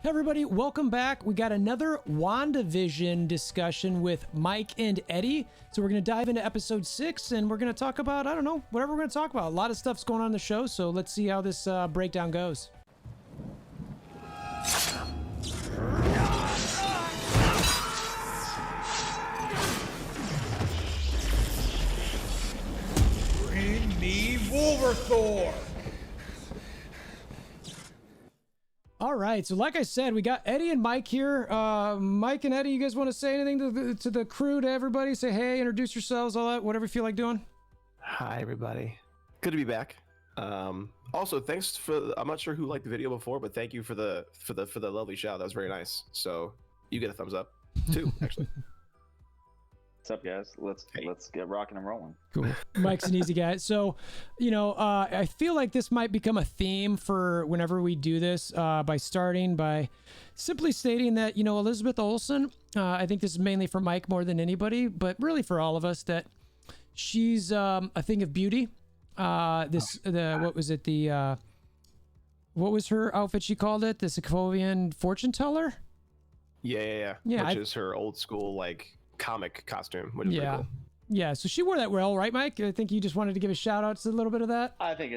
Hey everybody, welcome back. We got another Wandavision discussion with Mike and Eddie. So we're going to dive into episode 6 and we're going to talk about, I don't know, whatever we're going to talk about. A lot of stuff's going on in the show, so let's see how this breakdown goes. Bring me Wolverthor! All right, so like I said, we got Eddie and Mike here. Mike and Eddie, you guys want to say anything to the crew, to everybody? Say hey, introduce yourselves, all that, whatever you feel like doing. Hi, everybody. Good to be back. Also, thanks for. I'm not sure who liked the video before, but thank you for the lovely shout. That was very nice. So you get a thumbs up too, actually. What's up, guys? Let's get rocking and rolling. Cool. Mike's an easy guy. So, you know, I feel like this might become a theme for whenever we do this, by starting by simply stating that, you know, Elizabeth Olsen, I think this is mainly for Mike more than anybody, but really for all of us, that she's a thing of beauty. What was her outfit she called it? The Sokovian fortune teller? Yeah. Which is her old school, like, comic costume, which is pretty cool. Yeah, so she wore that well, right, Mike? I think you just wanted to give a shout out to a little bit of that. I think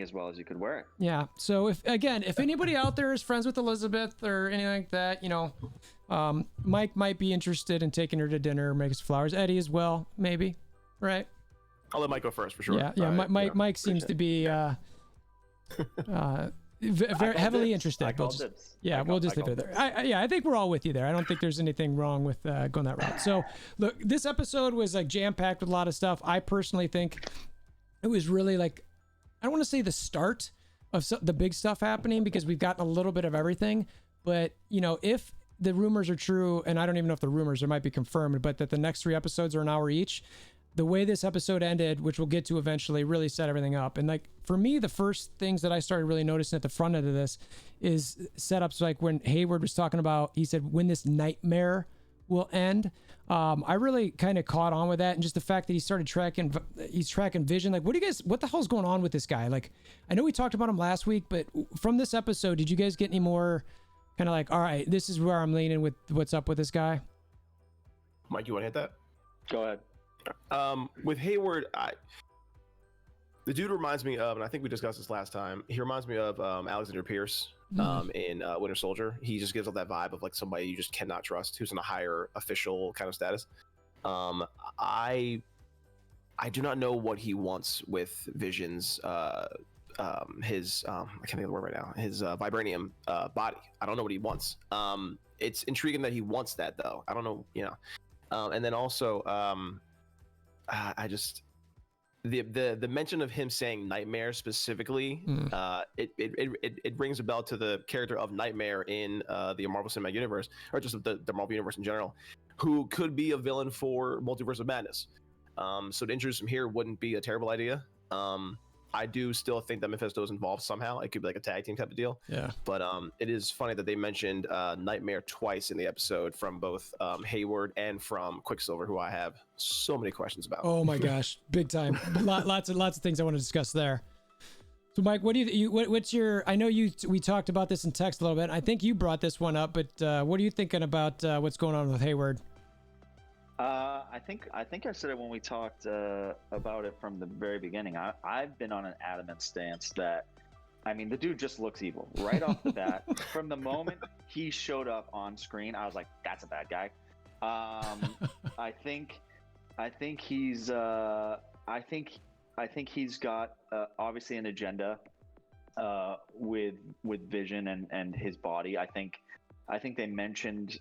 as well as you could wear it. Yeah. So if anybody out there is friends with Elizabeth or anything like that, you know, Mike might be interested in taking her to dinner or making some flowers. Eddie as well, maybe. Right? I'll let Mike go first for sure. Yeah. Mike seems to be very heavily interested. We'll just leave it there. I think we're all with you there. I don't think there's anything wrong with going that route. So look, this episode was like jam-packed with a lot of stuff. I personally think it was really like, I don't want to say the start of the big stuff happening, because we've gotten a little bit of everything. But, you know, if the rumors are true, and I don't even know if the rumors, it might be confirmed, but that the next 3 episodes are an hour each, the way this episode ended, which we'll get to eventually, really set everything up. And like, for me, the first things that I started really noticing at the front end of this is setups like when Hayward was talking about, he said, when this nightmare will end. I really kind of caught on with that. And just the fact that he's tracking Vision. Like, what the hell's going on with this guy? Like, I know we talked about him last week, but from this episode, did you guys get any more kind of like, all right, this is where I'm leaning with what's up with this guy? Mike, you want to hit that? Go ahead. With Hayward, the dude reminds me of, and I think we discussed this last time, he reminds me of Alexander Pierce in Winter Soldier. He just gives off that vibe of like somebody you just cannot trust, who's in a higher official kind of status. I do not know what he wants with Vision's I can't think of the word right now, his vibranium body. I don't know what he wants. It's intriguing that he wants that, though. I don't know, you know. And then also I just the mention of him saying Nightmare specifically, it rings a bell to the character of Nightmare in the Marvel Cinematic Universe, or just the Marvel Universe in general, who could be a villain for Multiverse of Madness. So to introduce him here wouldn't be a terrible idea. I do still think that Mephisto's involved somehow. It could be like a tag team type of deal. Yeah. But it is funny that they mentioned Nightmare twice in the episode from both Hayward and from Quicksilver, who I have so many questions about. Oh my gosh, big time! Lots of things I want to discuss there. So, Mike, what do what's your? I know we talked about this in text a little bit. I think you brought this one up, but what are you thinking about what's going on with Hayward? I think I said it when we talked about it from the very beginning. I've been on an adamant stance that, I mean, the dude just looks evil right off the bat. From the moment he showed up on screen, I was like, that's a bad guy. I think he's got obviously an agenda with Vision and his body. I think they mentioned,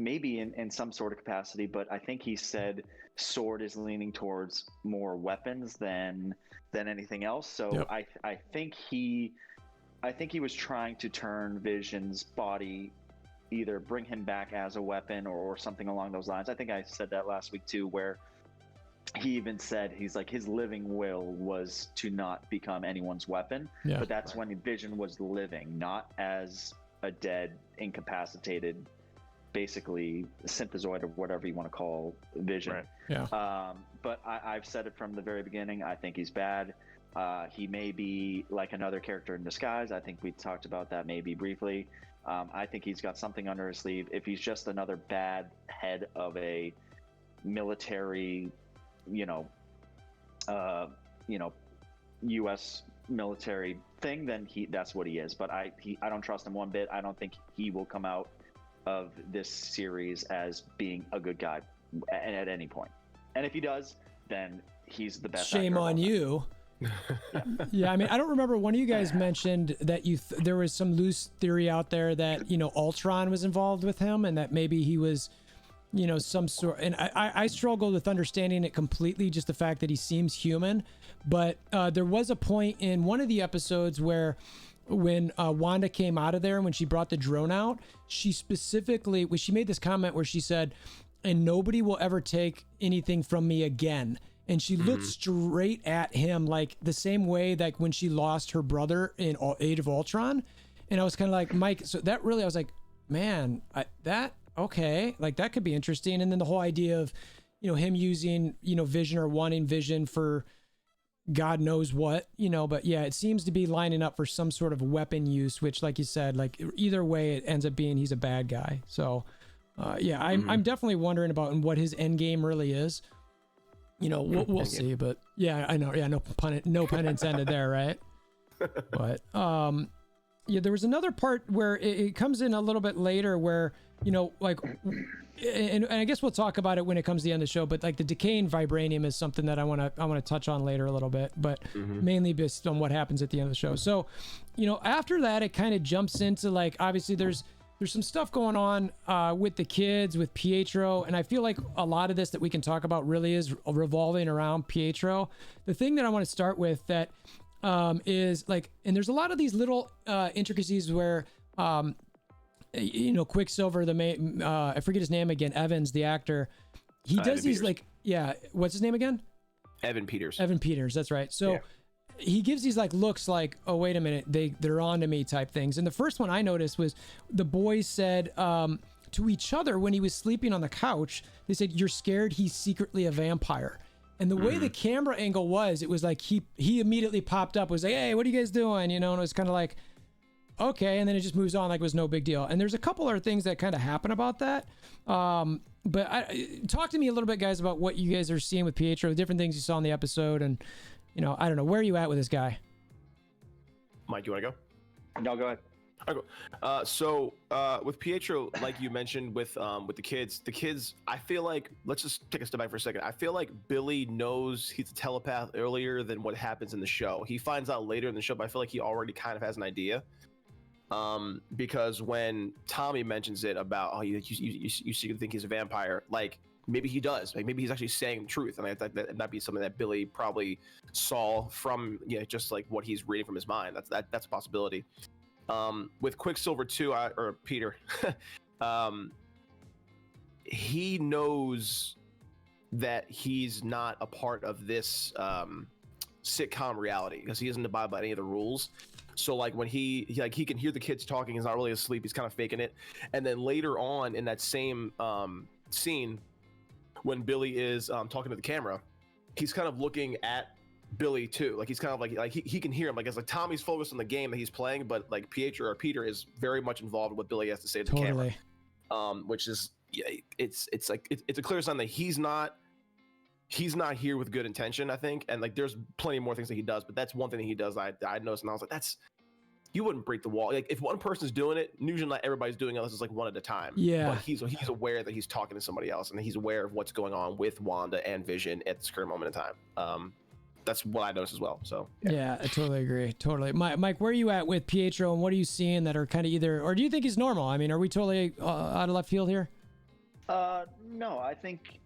maybe in some sort of capacity, but I think he said S.W.O.R.D is leaning towards more weapons than anything else. So yep. I think he was trying to turn Vision's body, either bring him back as a weapon or something along those lines. I think I said that last week too, where he even said he's like, his living will was to not become anyone's weapon. Yeah, but that's right. When Vision was living, not as a dead, incapacitated, basically synthezoid or whatever you want to call Vision. Right. Yeah. But I've said it from the very beginning. I think he's bad. He may be like another character in disguise. I think we talked about that maybe briefly. I think he's got something under his sleeve. If he's just another bad head of a military, U.S. military thing, then that's what he is. But I don't trust him one bit. I don't think he will come out of this series as being a good guy at any point. And if he does, then he's the best. Shame on you. Yeah, I mean, I don't remember, one of you guys mentioned that there was some loose theory out there that Ultron was involved with him, and that maybe he was some sort, and I struggled with understanding it completely, just the fact that he seems human. But there was a point in one of the episodes where when Wanda came out of there and when she brought the drone out, she made this comment where she said, "And nobody will ever take anything from me again." And she looked straight at him, like the same way like when she lost her brother in Age of Ultron. And I was kind of like, Mike, so that really, I was like, man, okay, like that could be interesting. And then the whole idea of, him using, Vision or wanting Vision for God knows what, but yeah, it seems to be lining up for some sort of weapon use, which, like you said, like either way, it ends up being he's a bad guy. So yeah, I'm definitely wondering about what his end game really is. We'll see, but yeah, I know. Yeah, no pun intended there, right? But yeah, there was another part where it comes in a little bit later where, like, and I guess we'll talk about it when it comes to the end of the show, but like the decaying vibranium is something that I want to touch on later a little bit, but mainly based on what happens at the end of the show. So, after that, it kind of jumps into, like, obviously there's some stuff going on with the kids, with Pietro, and I feel like a lot of this that we can talk about really is revolving around Pietro. The thing that I want to start with that is like, and there's a lot of these little intricacies where, Quicksilver, the main, I forget his name again, Evans, the actor, he does Evan these Peters. like, yeah, what's his name again? Evan Peters. Evan Peters, that's right. So. Yeah. He gives these like looks like, oh, wait a minute, they're on to me type things. And the first one I noticed was the boys said to each other when he was sleeping on the couch, they said, "You're scared he's secretly a vampire." And the way the camera angle was, it was like he immediately popped up, was like, "Hey, what are you guys doing?" And it was kind of like, okay. And then it just moves on like it was no big deal. And there's a couple other things that kind of happen about that. But talk to me a little bit, guys, about what you guys are seeing with Pietro, different things you saw in the episode, and I don't know, where are you at with this guy? Mike, you want to go? No, go ahead. I'll go. So with Pietro, like you mentioned with the kids, I feel like, let's just take a step back for a second. I feel like Billy knows he's a telepath earlier than what happens in the show. He finds out later in the show, but I feel like he already kind of has an idea. Because when Tommy mentions it about, oh, you think he's a vampire, like, maybe he does. Like, maybe he's actually saying the truth, and that might be something that Billy probably saw from just like what he's reading from his mind. That's a possibility. With Quicksilver too, or Peter, he knows that he's not a part of this sitcom reality because he doesn't abide by any of the rules. So like when he can hear the kids talking, he's not really asleep. He's kind of faking it, and then later on in that same scene, when Billy is talking to the camera, he's kind of looking at Billy too. Like he's kind of like he can hear him. Like it's like Tommy's focused on the game that he's playing, but like Pietro or Peter is very much involved with what Billy has to say to the camera. Which is it's a clear sign that he's not here with good intention, I think. And like there's plenty more things that he does, but that's one thing that he does I noticed, and I was like, you wouldn't break the wall. Like if one person's doing it, usually not everybody's doing it unless it's like one at a time. Yeah. But he's aware that he's talking to somebody else, and he's aware of what's going on with Wanda and Vision at this current moment in time. That's what I noticed as well. So yeah, I totally agree. Totally. Mike, where are you at with Pietro, and what are you seeing that are kind of either, or do you think he's normal? I mean, are we totally out of left field here? No, I think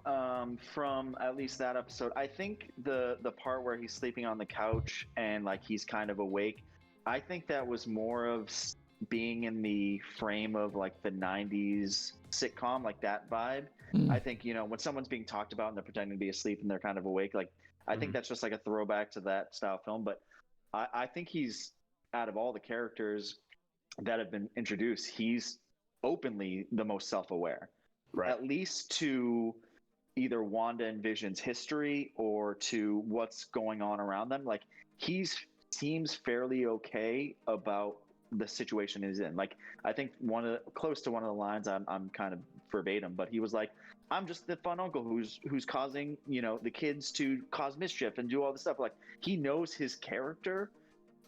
from at least that episode, I think the part where he's sleeping on the couch and like he's kind of awake, I think that was more of being in the frame of like the 90s sitcom, like that vibe. I think, when someone's being talked about and they're pretending to be asleep and they're kind of awake, like I think that's just like a throwback to that style film. But I think he's, out of all the characters that have been introduced, he's openly the most self-aware. Right. At least to either Wanda and Vision's history or to what's going on around them. Like he seems fairly okay about the situation is in. Like, I think close to one of the lines, I'm kind of verbatim, but he was like, I'm just the fun uncle who's causing, the kids to cause mischief and do all this stuff. Like, he knows his character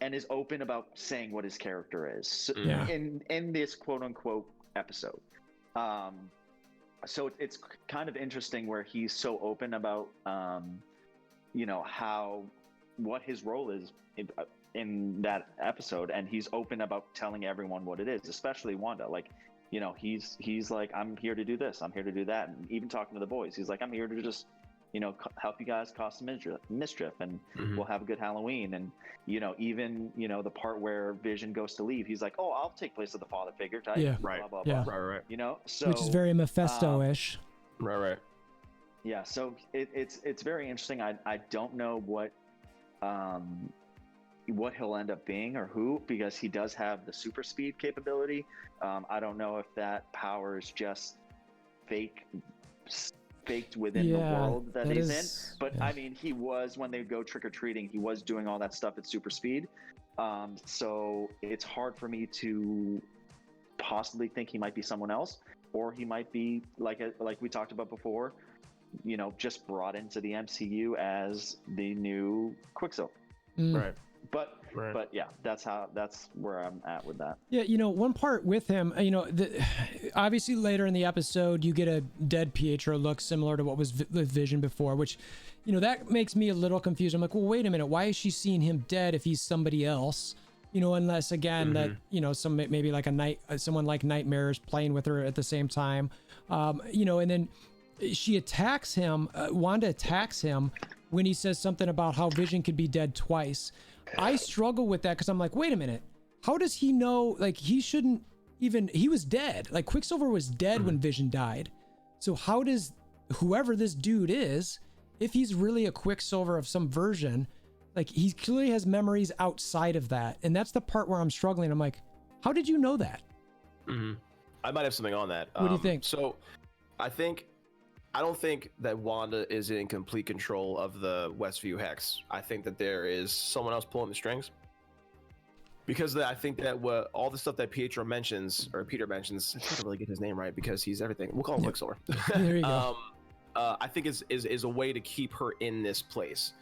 and is open about saying what his character is in this quote unquote episode. So it's kind of interesting where he's so open about, what his role is in that episode, and he's open about telling everyone what it is, especially Wanda. Like, he's like, I'm here to do this, I'm here to do that, and even talking to the boys, he's like, I'm here to just, help you guys cause some mischief, and we'll have a good Halloween. And even the part where Vision goes to leave, he's like, oh, I'll take place of the father figure type. Right. Blah, blah, blah. Right. So which is very Mephisto-ish. Right. Yeah, so it's very interesting. I don't know what he'll end up being or who, because he does have the super speed capability. I don't know if that power is just faked within the world that he's in. But I mean, he was, when they go trick-or-treating, he was doing all that stuff at super speed. So it's hard for me to possibly think he might be someone else, or he might be like we talked about before, just brought into the MCU as the new Quicksilver. Right. But yeah, that's where I'm at with that. Yeah, one part with him, obviously later in the episode, you get a dead Pietro look similar to what was with Vision before, which, that makes me a little confused. I'm like, well, wait a minute, why is she seeing him dead if he's somebody else? Unless again that some maybe like someone like Nightmare is playing with her at the same time, and then she attacks him. Wanda attacks him when he says something about how Vision could be dead twice. I struggle with that because I'm like, wait a minute, how does he know? Like, he shouldn't even. He was dead. Like, Quicksilver was dead when Vision died. So how does whoever this dude is, if he's really a Quicksilver of some version, like, he clearly has memories outside of that, and that's the part where I'm struggling. I'm like, how did you know that? I might have something on that. What do you think? So, I don't think that Wanda is in complete control of the Westview Hex. I think that there is someone else pulling the strings. Because I think that all the stuff that Peter mentions, I can't really get his name right because he's everything. We'll call him Quicksilver. There you go. I think is a way to keep her in this place.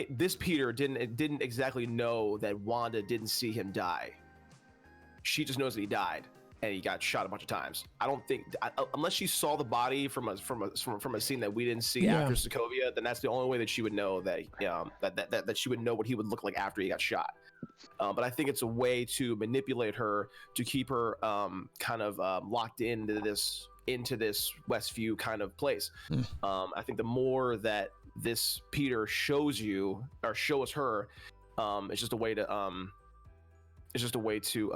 This Peter didn't exactly know that Wanda didn't see him die. She just knows that he died. And he got shot a bunch of times. I don't think, unless she saw the body from a scene that we didn't see after Sokovia, then that's the only way that she would know that that she would know what he would look like after he got shot. But I think it's a way to manipulate her, to keep her kind of locked into this Westview kind of place. I think the more that this Peter shows her, it's just a way to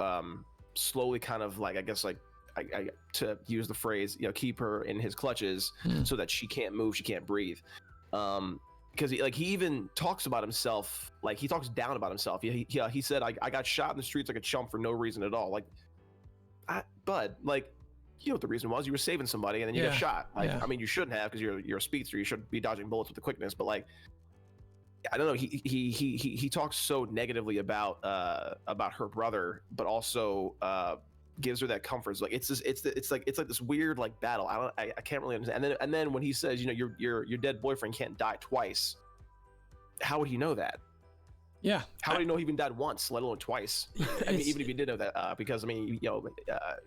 slowly kind of like, I guess, like I to use the phrase, keep her in his clutches so that she can't move, she can't breathe. Because he even talks about himself, like he talks down about himself. He said, I got shot in the streets like a chump for no reason at all. Like, bud, like, you know what the reason was? You were saving somebody and then you got shot. Like, I mean, you shouldn't have, because you're a speedster. You should be dodging bullets with the quickness. But like, I don't know. He talks so negatively about her brother, but also gives her that comfort. Like it's like this weird like battle. I can't really understand. And then when he says, your dead boyfriend can't die twice, how would he know that? Yeah. How would he know he even died once, let alone twice? I mean, even if he did know that, because I mean,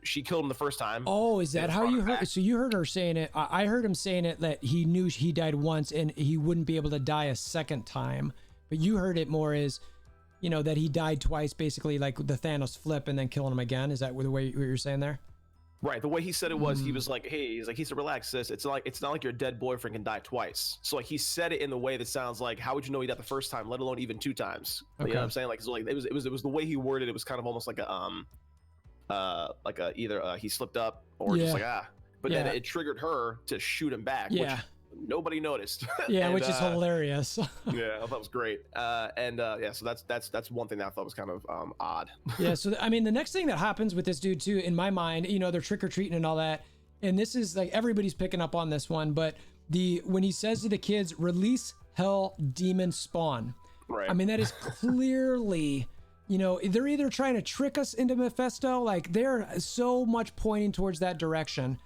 she killed him the first time. Oh, is that how you heard? So you heard her saying it. I heard him saying it that he knew he died once and he wouldn't be able to die a second time. But you heard it more as, that he died twice, basically like the Thanos flip and then killing him again. Is that the way you're saying there? Right. The way he said it was, he was like, hey, he said, relax, sis. It's not like your dead boyfriend can die twice. So like he said it in the way that sounds like, how would you know he died the first time, let alone even two times? Okay. You know what I'm saying? Like, so like it was the way he worded it was kind of almost like either he slipped up or just like but then it triggered her to shoot him back. Which nobody noticed. And, which is hilarious. Yeah, I thought it was great. So that's one thing that I thought was kind of odd. Yeah, so I mean, the next thing that happens with this dude too, in my mind, they're trick-or-treating and all that, and this is like, everybody's picking up on this one, but when he says to the kids, release hell demon spawn. Right. I mean, that is clearly you know, they're either trying to trick us into Mephisto, like they're so much pointing towards that direction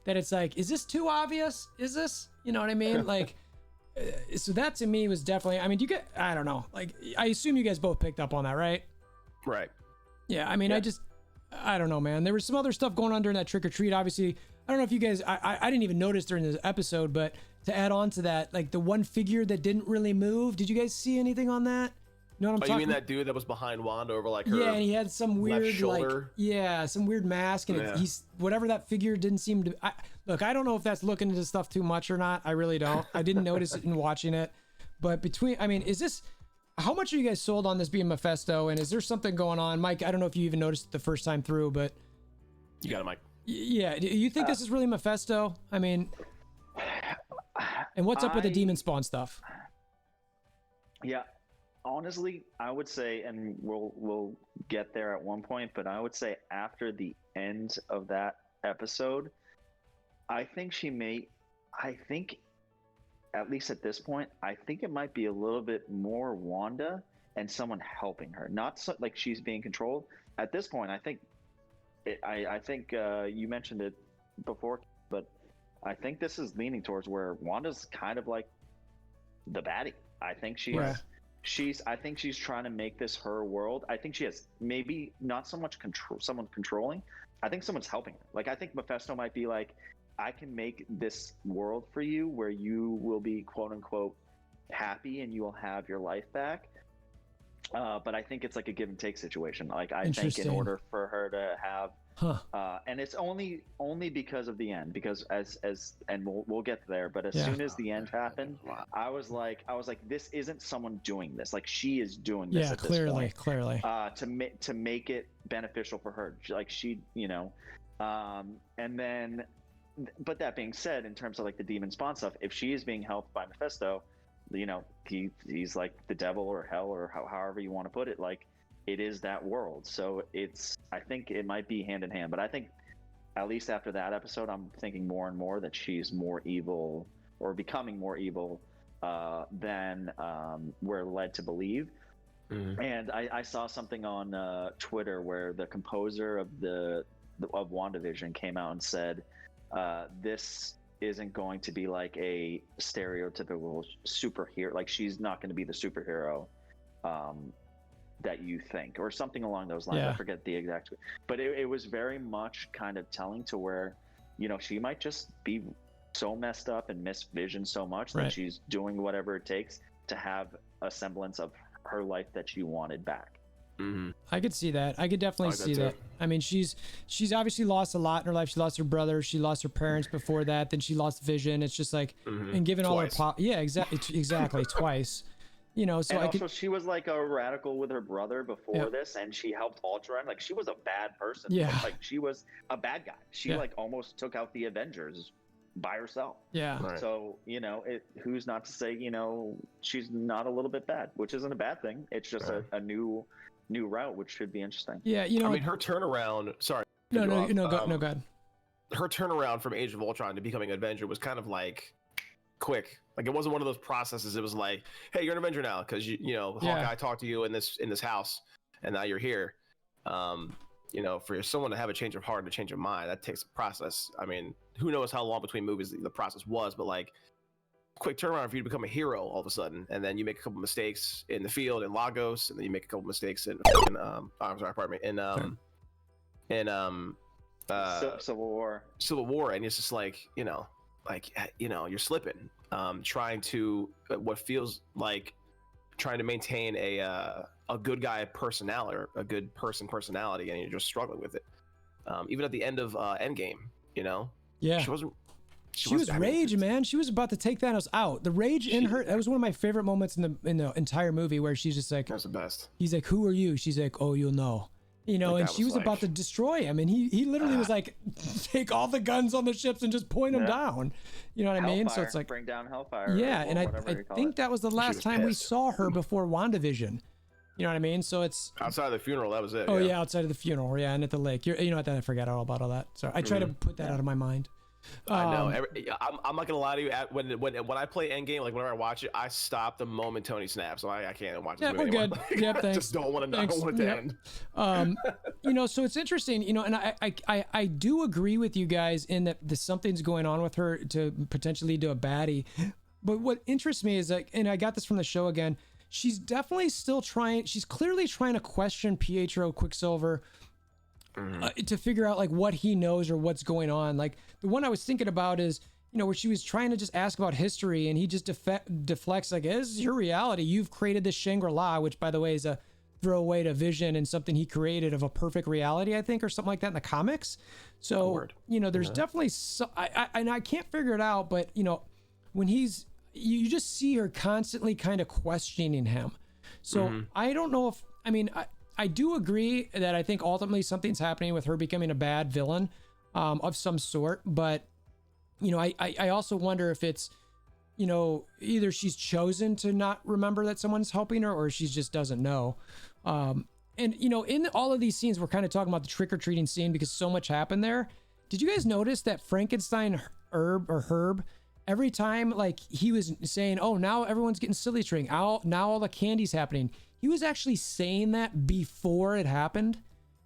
that it's like, is this too obvious? Is this, you know what I mean? Like, so that to me was definitely, I mean, you get, I don't know, like, I assume you guys both picked up on that, right? Right. Yeah, I mean, yeah. I don't know, man. There was some other stuff going on during that trick or treat. Obviously, I don't know if you guys, I didn't even notice during this episode, but to add on to that, like the one figure that didn't really move, did you guys see anything on that? You know what I'm talking about? You mean that dude that was behind Wanda over like her? Yeah, and he had some weird like, yeah, some weird mask, and yeah. he's whatever that figure didn't seem to. Look, I don't know if that's looking into stuff too much or not. I really don't. I didn't notice it in watching it, but I mean, is this? How much are you guys sold on this being Mephisto? And is there something going on, Mike? I don't know if you even noticed it the first time through, but you got it, Mike. Yeah, do you think this is really Mephisto? I mean, and what's up with the demon spawn stuff? Yeah. Honestly, I would say, and we'll get there at one point, but I would say after the end of that episode, I think at least at this point, I think it might be a little bit more Wanda and someone helping her, not so, like she's being controlled. At this point, I think you mentioned it before, but I think this is leaning towards where Wanda's kind of like the baddie. I think I think she's trying to make this her world. I think she has maybe not so much someone controlling. I think someone's helping her. Like, I think Mephisto might be like, I can make this world for you where you will be quote unquote happy and you will have your life back. But I think it's like a give and take situation. Like, I think in order for her to have, and it's only because of the end, because and we'll get there, but as soon as the end happened, I was like, this isn't someone doing this. Like, she is doing this at this point. Clearly. To make it beneficial for her. Like, she, you know, and then, but that being said, in terms of like the demon spawn stuff, if she is being helped by Mephisto, you know, he's like the devil or hell or however you want to put it, like, it is that world. So I think it might be hand in hand, but I think at least after that episode, I'm thinking more and more that she's more evil or becoming more evil than we're led to believe. Mm-hmm. And I saw something on Twitter where the composer of of Wandavision came out and said, this isn't going to be like a stereotypical superhero. Like, she's not going to be the superhero that you think, or something along those lines. I forget the exact, but it was very much kind of telling to where, you know, she might just be so messed up and miss Vision so much that she's doing whatever it takes to have a semblance of her life that she wanted back. Mm-hmm. I could see that. I could definitely see that. I mean, she's obviously lost a lot in her life. She lost her brother. She lost her parents before that. Then she lost Vision. It's just like, and given all her exactly twice. You know, so and she was like a radical with her brother before this, and she helped Ultron. Like, she was a bad person. Yeah, like, she was a bad guy. She like almost took out the Avengers by herself. Yeah. Right. So, you know, who's not to say, you know, she's not a little bit bad, which isn't a bad thing. It's just a new route, which should be interesting. Yeah, you know, I mean, her turnaround. Sorry. No, go ahead. Her turnaround from Age of Ultron to becoming an Avenger was kind of like quick. Like, it wasn't one of those processes. It was like, hey, you're an Avenger now because you know Hawkeye talked to you in this house, and now you're here. You know, for someone to have a change of heart and a change of mind, that takes a process. I mean, who knows how long between movies the process was, but like, quick turnaround for you to become a hero all of a sudden, and then you make a couple mistakes in the field in Lagos, and then you make a couple mistakes in Civil War, and it's just like, you know, you're slipping, trying to what feels like trying to maintain a good guy personality, or a good person personality, and you're just struggling with it. Even at the end of Endgame, you know, she was raging, man. She was about to take Thanos out. The rage in her, that was one of my favorite moments in the entire movie, where she's just like, that's the best. He's like, who are you? She's like, oh, you'll know. You know, and she was about to destroy him, and he literally was like, take all the guns on the ships and just point them down. You know what I mean? So it's like, bring down Hellfire. Yeah, and I think that was the last time we saw her before WandaVision. You know what I mean? So it's outside of the funeral. That was it. Oh yeah, outside of the funeral. Yeah, and at the lake. You know what? I forgot all about all that. So I try to put that out of my mind. I know. I'm not gonna lie to you. When I play Endgame, like whenever I watch it, I stop the moment Tony snaps. So I can't watch this movie anymore. Good. Yep, thanks. Just don't want to. I don't want it to end. You know, so it's interesting. You know, and I do agree with you guys in that something's going on with her to potentially lead to a baddie. But what interests me is like, and I got this from the show again. She's definitely still trying. She's clearly trying to question Pietro Quicksilver. To figure out like what he knows or what's going on. Like the one I was thinking about is, you know, where she was trying to just ask about history and he just deflects like, this is your reality. You've created this Shangri-La, which by the way is a throwaway to Vision and something he created of a perfect reality, I think, or something like that in the comics. So, you know, there's definitely, I can't figure it out, but you know, when you just see her constantly kind of questioning him. So I don't know if, I mean, I do agree that I think ultimately something's happening with her becoming a bad villain of some sort. But, you know, I also wonder if it's, you know, either she's chosen to not remember that someone's helping her or she just doesn't know. And, you know, in all of these scenes, we're kind of talking about the trick-or-treating scene because so much happened there. Did you guys notice that Frankenstein Herb, every time like he was saying, oh, now everyone's getting silly string, now all the candy's happening, he was actually saying that before it happened?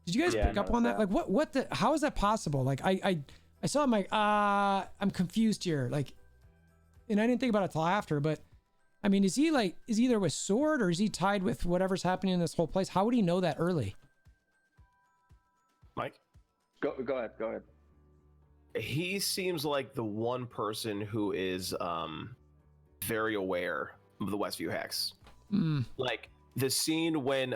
Did you guys pick up on that? Like how is that possible? Like I saw him like, I'm confused here. Like, and I didn't think about it till after, but I mean, is he there with S.W.O.R.D or is he tied with whatever's happening in this whole place? How would he know that early? Mike? Go ahead. He seems like the one person who is very aware of the Westview hex. Like the scene when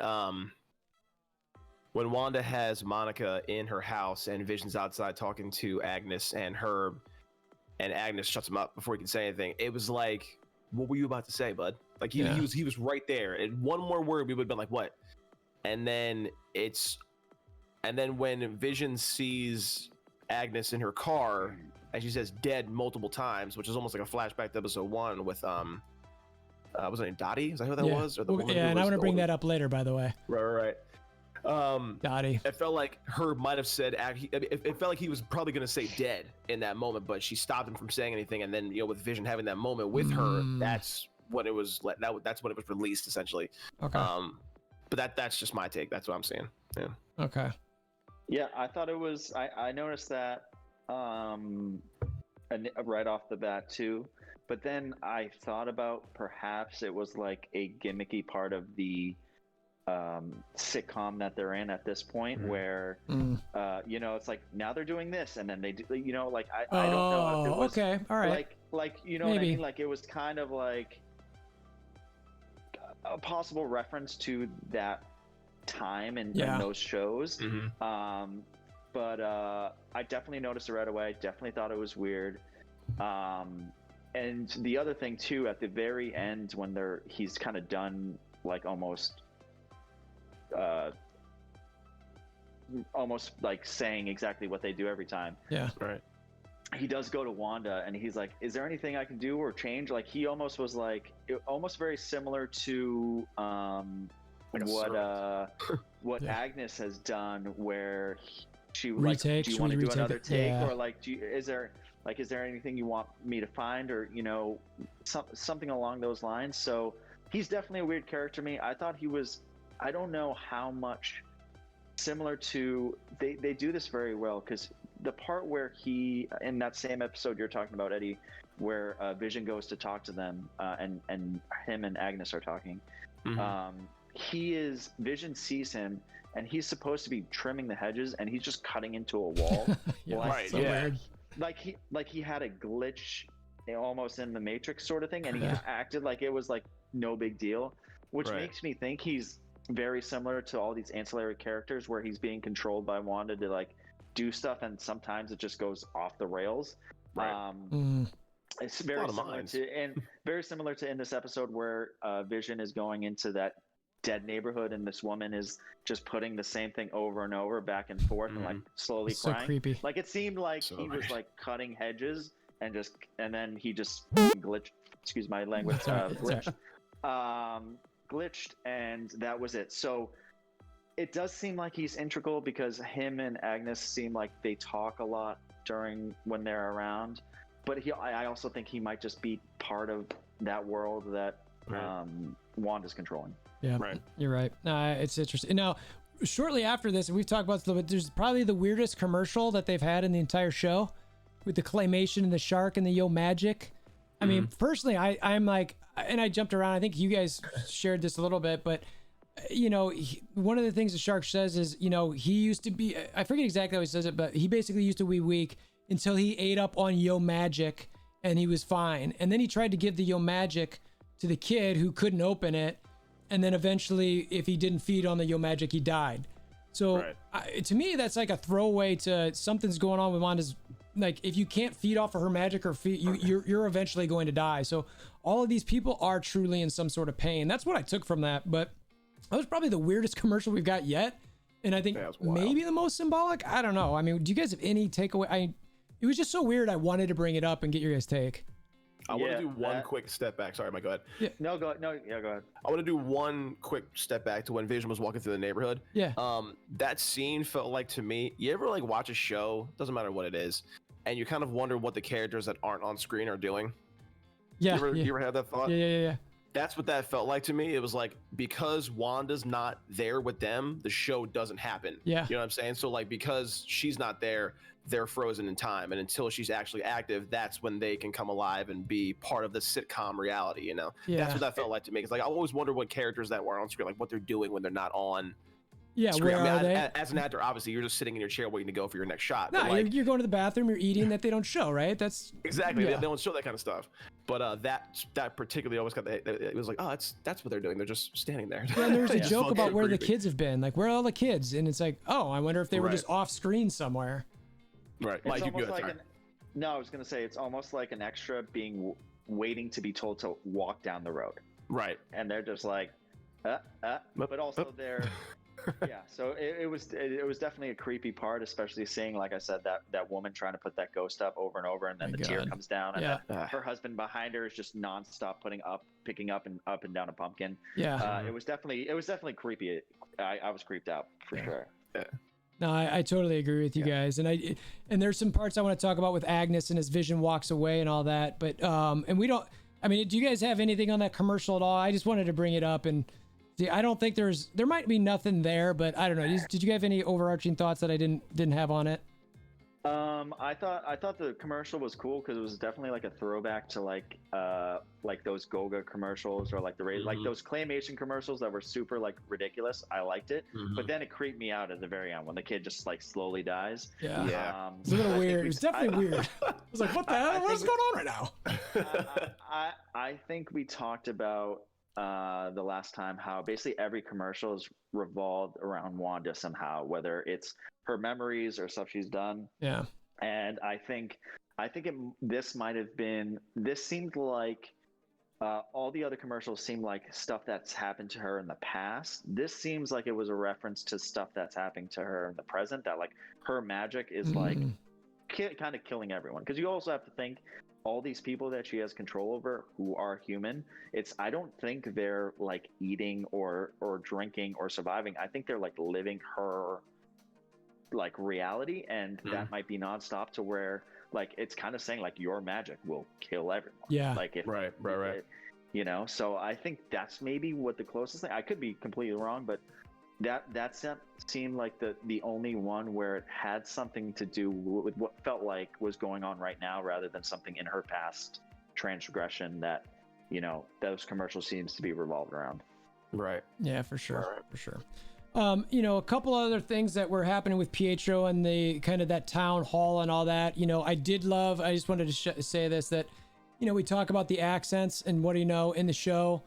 Wanda has Monica in her house and Vision's outside talking to Agnes and Herb, and Agnes shuts him up before he can say anything. It was like, what were you about to say, bud? Like he was right there. And one more word, we would have been like, what? And then when Vision sees Agnes in her car and she says dead multiple times, which is almost like a flashback to episode 1 with was it Dottie? Is that who that was? Or the woman and I want to bring that up later, by the way. Right. Dottie. It felt like Herb might have said. It felt like he was probably going to say dead in that moment, but she stopped him from saying anything. And then, you know, with Vision having that moment with her, that's when it was. That's when it was released, essentially. Okay. But that's just my take. That's what I'm saying. Yeah. Okay. Yeah, I thought it was. I noticed that right off the bat too. But then I thought about perhaps it was like a gimmicky part of the sitcom that they're in at this point, where you know, it's like now they're doing this and then they do, you know, like I don't know if it was okay, all right, like you know, maybe. What I mean, like it was kind of like a possible reference to that time and those shows. But I definitely noticed it right away. Definitely thought it was weird. And the other thing too, at the very end when he's kind of done, like almost like saying exactly what they do every time. Yeah, right. He does go to Wanda and he's like, is there anything I can do or change? Like he almost was like, almost very similar to what Agnes has done, where she like, do you want to do another take, or like, is there anything you want me to find, or you know, something along those lines. So he's definitely a weird character to me. I thought he was, I don't know how much similar to, they do this very well, because the part where he, in that same episode you're talking about, Eddie, where Vision goes to talk to them, and him and Agnes are talking. Vision sees him and he's supposed to be trimming the hedges and he's just cutting into a wall. Weird. Like he had a glitch almost in the Matrix sort of thing, and he acted like it was like no big deal, which makes me think he's very similar to all these ancillary characters where he's being controlled by Wanda to like do stuff, and sometimes it just goes off the rails. It's very similar to in this episode where Vision is going into that dead neighborhood and this woman is just putting the same thing over and over, back and forth, and like slowly crying. So creepy. Like it seemed like he was like cutting hedges and then he just glitched. Excuse my language. Glitched, and that was it. So it does seem like he's integral because him and Agnes seem like they talk a lot when they're around. But I also think he might just be part of that world that Wanda's controlling. Yeah, right. You're right. It's interesting. Now, shortly after this, and we've talked about this a little bit, there's probably the weirdest commercial that they've had in the entire show with the claymation and the shark and the Yo Magic. I mean, personally, I'm like, and I jumped around. I think you guys shared this a little bit, but you know, one of the things the shark says is, you know, he used to be, I forget exactly how he says it, but he basically used to be weak until he ate up on Yo Magic and he was fine. And then he tried to give the Yo Magic to the kid who couldn't open it. And then eventually, if he didn't feed on the Yo Magic, he died. So to me, that's like a throwaway to something's going on with Wanda's. Like, if you can't feed off of her magic or feed, you're eventually going to die. So all of these people are truly in some sort of pain. That's what I took from that. But that was probably the weirdest commercial we've got yet. And I think maybe the most symbolic. I don't know. I mean, do you guys have any takeaway? It was just so weird. I wanted to bring it up and get your guys' take. I want to do one quick step back. Sorry, Mike, go ahead. Yeah. No, go ahead. No, yeah, go ahead. I want to do one quick step back to when Vision was walking through the neighborhood. Yeah. That scene felt like, to me, you ever like watch a show, doesn't matter what it is, and you kind of wonder what the characters that aren't on screen are doing? Yeah. You ever had that thought? Yeah. That's what that felt like to me. It was like, because Wanda's not there with them, the show doesn't happen. Yeah. You know what I'm saying? So like, because she's not there, they're frozen in time. And until she's actually active, that's when they can come alive and be part of the sitcom reality, you know? Yeah. That's what that felt like to me. It's like, I always wonder what characters that were on screen, like what they're doing when they're not on screen. Where are they? As an actor, obviously, you're just sitting in your chair waiting to go for your next shot. No, like, you're going to the bathroom, you're eating that they don't show, right? That's exactly. They don't show that kind of stuff. But that particularly always got it was like, oh, that's what they're doing. They're just standing there. Yeah, and there was a joke about where the kids have been. Like, where are all the kids? And it's like, oh, I wonder if they were just off screen somewhere. Right. It's almost like no, I was going to say it's almost like an extra being waiting to be told to walk down the road. Right. And they're just like, but also they're yeah. So it was definitely a creepy part, especially seeing, like I said, that woman trying to put that ghost up over and over, and then tear comes down, and then her husband behind her is just nonstop picking up and down a pumpkin. Yeah. It was definitely creepy. I was creeped out for sure. Yeah. No, I totally agree with you guys, and there's some parts I want to talk about with Agnes and as Vision walks away and all that, but and we don't. I mean, do you guys have anything on that commercial at all? I just wanted to bring it up, and see, I don't think there might be nothing there, but I don't know. Did you have any overarching thoughts that I didn't have on it? I thought the commercial was cool because it was definitely like a throwback to like those Goga commercials or like like those claymation commercials that were super like ridiculous. I liked it, but then it creeped me out at the very end when the kid just like slowly dies. Yeah. It's a little weird. It was definitely weird. I was like, what the hell? What's going on right now? I think we talked about the last time how basically every commercial is revolved around Wanda somehow, whether it's her memories or stuff she's done. Yeah. And I think this seemed like all the other commercials seemed like stuff that's happened to her in the past. This seems like it was a reference to stuff that's happening to her in the present, that like her magic is like kind of killing everyone. Because you also have to think all these people that she has control over who are human, I don't think they're like eating or drinking or surviving. I think they're like living her like reality, and that might be nonstop to where like it's kind of saying like your magic will kill everyone. Yeah. Like if right. You know, so I think that's maybe what the closest thing. I could be completely wrong, but that seemed like the only one where it had something to do with what felt like was going on right now, rather than something in her past transgression that, you know, those commercials seems to be revolved around. Right. Yeah, for sure. For sure. You know, a couple other things that were happening with Pietro and the kind of that town hall and all that, you know, I just wanted to say this, that, you know, we talk about the accents and what do you know in the show,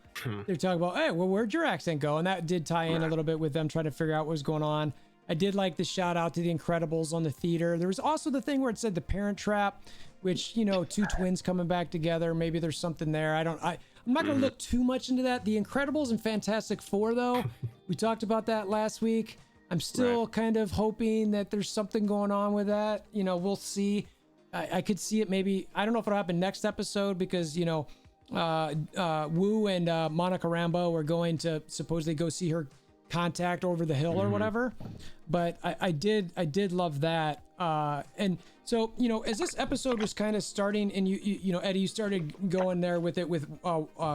they're talking about, hey, well, where'd your accent go? And that did tie in a little bit with them trying to figure out what was going on. I did like the shout out to the Incredibles on the theater. There was also the thing where it said the Parent Trap, which, you know, two twins coming back together. Maybe there's something there. I'm not going to look too much into that. The Incredibles and Fantastic Four, though, we talked about that last week. I'm still kind of hoping that there's something going on with that. You know, we'll see. I could see it maybe. I don't know if it'll happen next episode because, you know, Wu and Monica Rambeau are going to supposedly go see her contact over the hill or whatever. But I did love that. And so, you know, as this episode was kind of starting, and you know, Eddie, you started going there with it with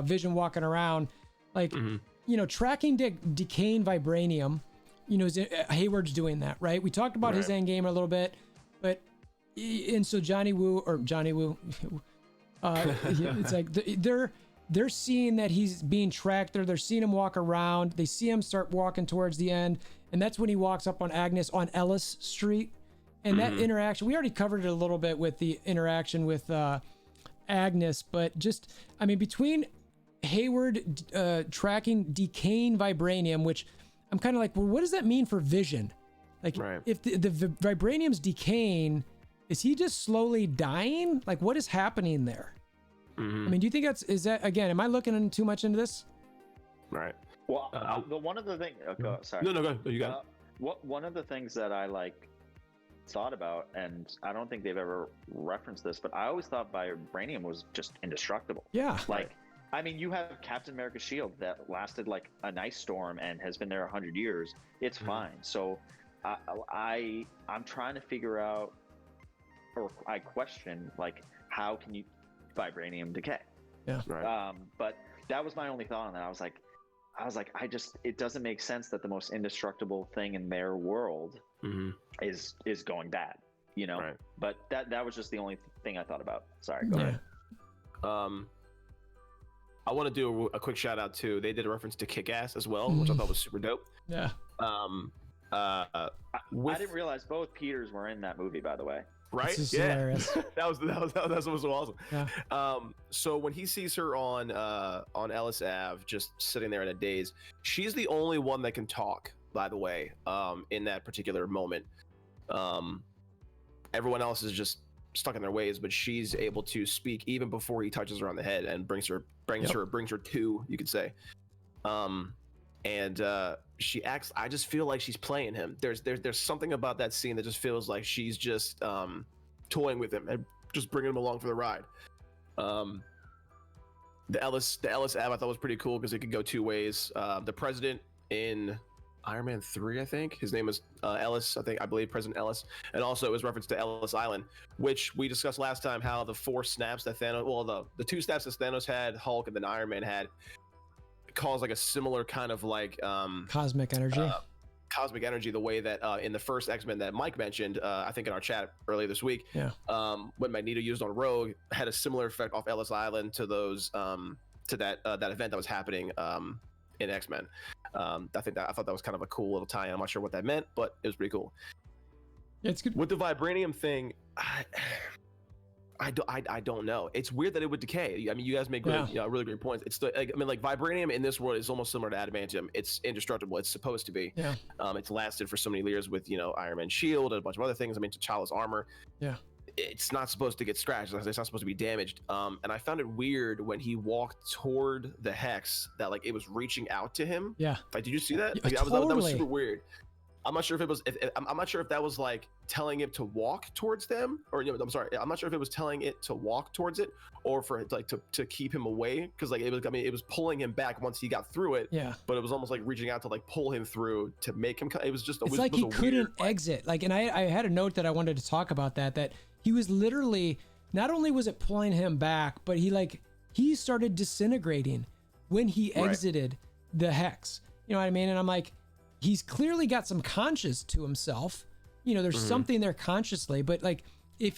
Vision walking around, like, you know, tracking decaying vibranium. You know, Hayward's doing that, right? We talked about his end game a little bit, but and so Johnny Woo, it's like they're seeing that he's being tracked. They're seeing him walk around. They see him start walking towards the end, and that's when he walks up on Agnes on Ellis Street. And that interaction, we already covered it a little bit with the interaction with Agnes, but just, I mean, between Hayward tracking decaying vibranium, which I'm kind of like, well, what does that mean for Vision? Like, if the vibranium's decaying, is he just slowly dying? Like, what is happening there? I mean, do you think is that, again, am I looking too much into this? Right. Well, one of the things, sorry. No, go ahead. You got it. One of the things that I like thought about, and I don't think they've ever referenced this, but I always thought vibranium was just indestructible. Yeah. Like, I mean, you have Captain America's shield that lasted like an ice storm and has been there 100 years. It's fine. So I'm trying to figure out, or I question, like, how can you vibranium decay? Yeah. Right. But that was my only thought on that. I was like, it doesn't make sense that the most indestructible thing in their world is going bad, you know? Right. But that was just the only thing I thought about. Sorry, go ahead. I want to do a quick shout out too. They did a reference to Kick-Ass as well, which I thought was super dope. Yeah. I didn't realize both Peters were in that movie, by the way. Right? Yeah. that was so awesome. Yeah. So when he sees her on Ellis Ave, just sitting there in a daze, she's the only one that can talk, by the way, in that particular moment. Everyone else is just stuck in their ways, but she's able to speak even before he touches her on the head and brings her to, you could say. And she acts, I just feel like she's playing him. There's something about that scene that just feels like she's just toying with him and just bringing him along for the ride. The Ellis Ave I thought was pretty cool because it could go two ways. The president in Iron Man 3, I think his name is Ellis, I believe President Ellis, and also it was reference to Ellis Island, which we discussed last time, how the 4 snaps that Thanos, well, the 2 snaps that Thanos had, Hulk, and then Iron Man had, caused like a similar kind of like cosmic energy. Cosmic energy, the way that in the first X-Men that Mike mentioned, I think in our chat earlier this week, when Magneto used on Rogue, had a similar effect off Ellis Island to those to that event that was happening in X-Men. I thought that was kind of a cool little tie-in. I'm not sure what that meant, but it was pretty cool. Yeah, it's good. With the vibranium thing, I don't know. It's weird that it would decay. I mean, you guys make really great points. It's like vibranium in this world is almost similar to adamantium. It's indestructible. It's supposed to be. Yeah. It's lasted for so many years with Iron Man's shield and a bunch of other things. I mean, T'Challa's armor. Yeah. It's not supposed to get scratched. It's not supposed to be damaged. And I found it weird when he walked toward the hex that like it was reaching out to him. Yeah. Like, did you see that? Yeah, Like, totally. that was super weird. I'm not sure if it was. I'm not sure if that was like telling it to walk towards them, or I'm sorry. I'm not sure if it was telling it to walk towards it, or for it like to keep him away, because like it was. I mean, it was pulling him back once he got through it. Yeah. But it was almost like reaching out to like pull him through to make him. It was just. It's like he couldn't exit. Like, and I had a note that I wanted to talk about that he was literally, not only was it pulling him back, but he started disintegrating when he exited the hex. You know what I mean? And I'm like, he's clearly got some conscious to himself. There's something there consciously, but like if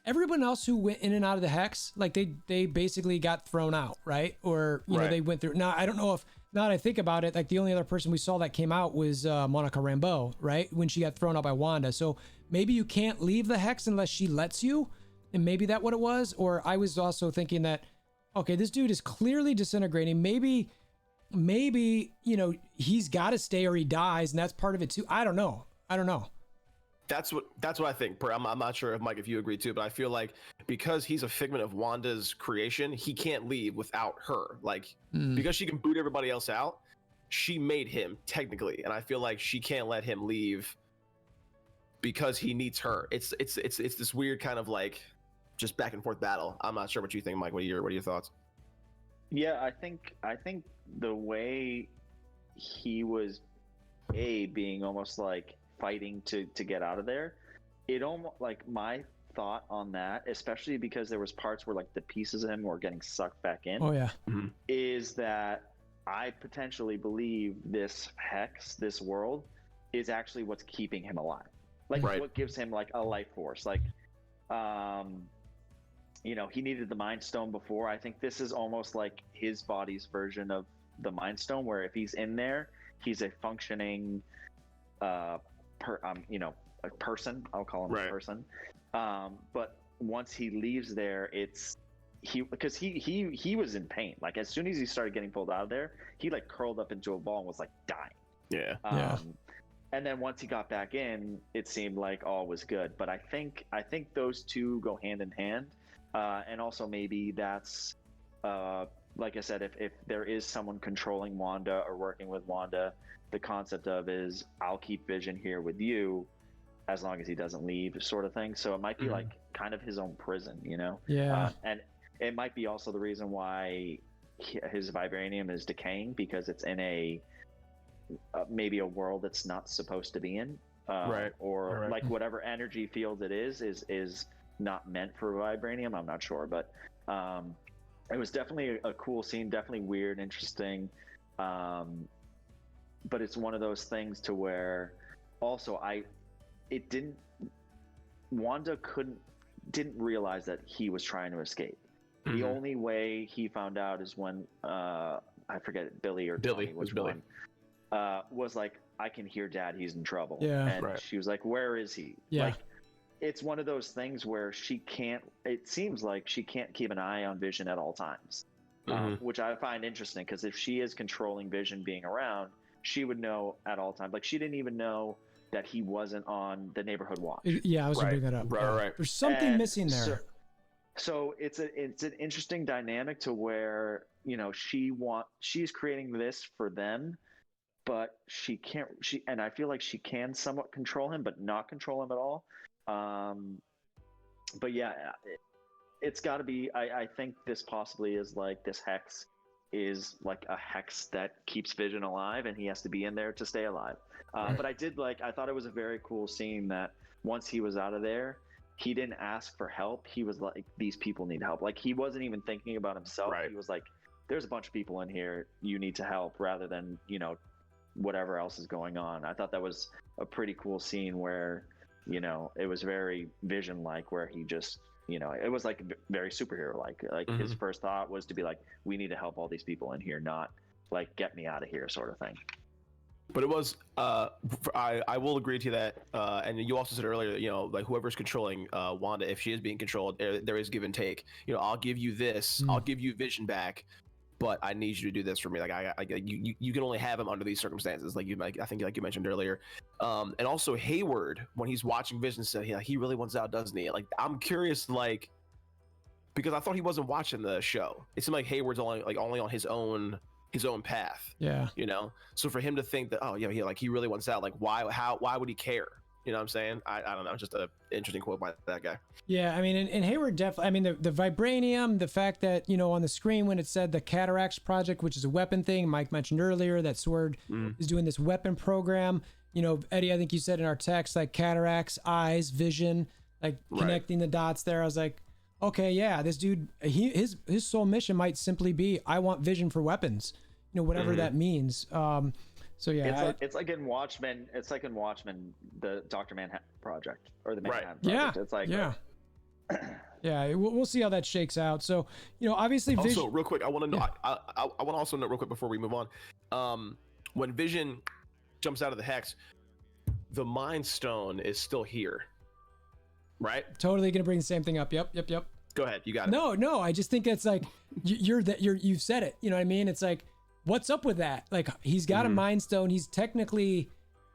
everyone else who went in and out of the hex, like they basically got thrown out, right? Or, they went through. Now, I don't know if, now that I think about it, like the only other person we saw that came out was Monica Rambeau, right? When she got thrown out by Wanda. So maybe you can't leave the hex unless she lets you. And maybe that's what it was. Or I was also thinking that, okay, this dude is clearly disintegrating. Maybe, he's got to stay or he dies. And that's part of it too. I don't know. That's what I think. I'm not sure if Mike, if you agree too, but I feel like because he's a figment of Wanda's creation, he can't leave without her. Like because she can boot everybody else out, she made him technically, and I feel like she can't let him leave because he needs her. It's this weird kind of like just back and forth battle. I'm not sure what you think, Mike. What are your thoughts? Yeah, I think the way he was being almost like fighting to get out of there. It almost like my thought on that, especially because there was parts where like the pieces of him were getting sucked back in. Oh yeah. Is that I potentially believe this hex, this world, is actually what's keeping him alive. Like what gives him like a life force. Like, you know, he needed the Mind Stone before. I think this is almost like his body's version of the Mind Stone, where if he's in there, he's a functioning, you know, a person. I'll call him a person. But once he leaves there, it's because he was in pain. Like as soon as he started getting pulled out of there, he like curled up into a ball and was like dying. Yeah. And then once he got back in, it seemed like all was good. But I think those two go hand in hand. And also maybe that's like I said, if there is someone controlling Wanda or working with Wanda, the concept of is I'll keep Vision here with you as long as he doesn't leave, sort of thing. So it might be like kind of his own prison, you know? Yeah. And it might be also the reason why his vibranium is decaying, because it's in a maybe a world that's not supposed to be in, or like whatever energy field it is not meant for vibranium. I'm not sure, but it was definitely a cool scene, definitely weird, interesting. But it's one of those things to where also Wanda didn't realize that he was trying to escape. The only way he found out is when I forget, Billy or Tommy was one. Was like, I can hear Dad, he's in trouble. Yeah. And she was like, where is he? Yeah. Like, it's one of those things where it seems like she can't keep an eye on Vision at all times, which I find interesting, because if she is controlling Vision being around, she would know at all times. Like, she didn't even know that he wasn't on the neighborhood watch. Yeah, I was gonna bring that up. Right. There's something missing there. So it's an interesting dynamic to where, you know, she's creating this for them, but she can't. And I feel like she can somewhat control him, but not control him at all. But yeah, it's got to be. I think this possibly is like, this hex is like a hex that keeps Vision alive, and he has to be in there to stay alive. But I thought it was a very cool scene that once he was out of there, he didn't ask for help. He was like, these people need help. Like, he wasn't even thinking about himself. He was like, there's a bunch of people in here, you need to help, rather than, you know, whatever else is going on. I thought that was a pretty cool scene where, you know, it was very Vision-like, where he just, you know, it was like very superhero-like. Like his first thought was to be like, we need to help all these people in here, not like, get me out of here, sort of thing. But it was, I will agree to that. And you also said earlier, you know, like whoever's controlling Wanda, if she is being controlled, there is give and take. You know, I'll give you this, I'll give you Vision back, but I need you to do this for me. Like you can only have him under these circumstances. Like I think like you mentioned earlier. And also Hayward, when he's watching Vision, said he really wants out, doesn't he? Like, I'm curious, like, because I thought he wasn't watching the show. It seemed like Hayward's only on his own path. Yeah. You know, so for him to think that, oh yeah, like he really wants out, like why would he care? You know what I'm saying? I don't know. Just an interesting quote by that guy. Yeah, I mean, and Hayward definitely, I mean, the vibranium, the fact that, you know, on the screen when it said the Cataracts Project, which is a weapon thing, Mike mentioned earlier, that S.W.O.R.D is doing this weapon program. You know, Eddie, I think you said in our text, like cataracts, eyes, vision, like connecting the dots there. I was like, okay, yeah, this dude, his sole mission might simply be, I want Vision for weapons, you know, whatever that means. So yeah, it's like in Watchmen. It's like in Watchmen, the Dr. Manhattan Project, or the Manhattan Project. Yeah, it's like yeah. We'll see how that shakes out. So, you know, obviously, also real quick, I want to know. I want to also note real quick before we move on. When Vision jumps out of the hex, the Mind Stone is still here, right? Totally gonna bring the same thing up. Yep. Go ahead, you got it. No, I just think it's like you've said it. You know what I mean? It's like, what's up with that? Like, he's got a Mind Stone. He's technically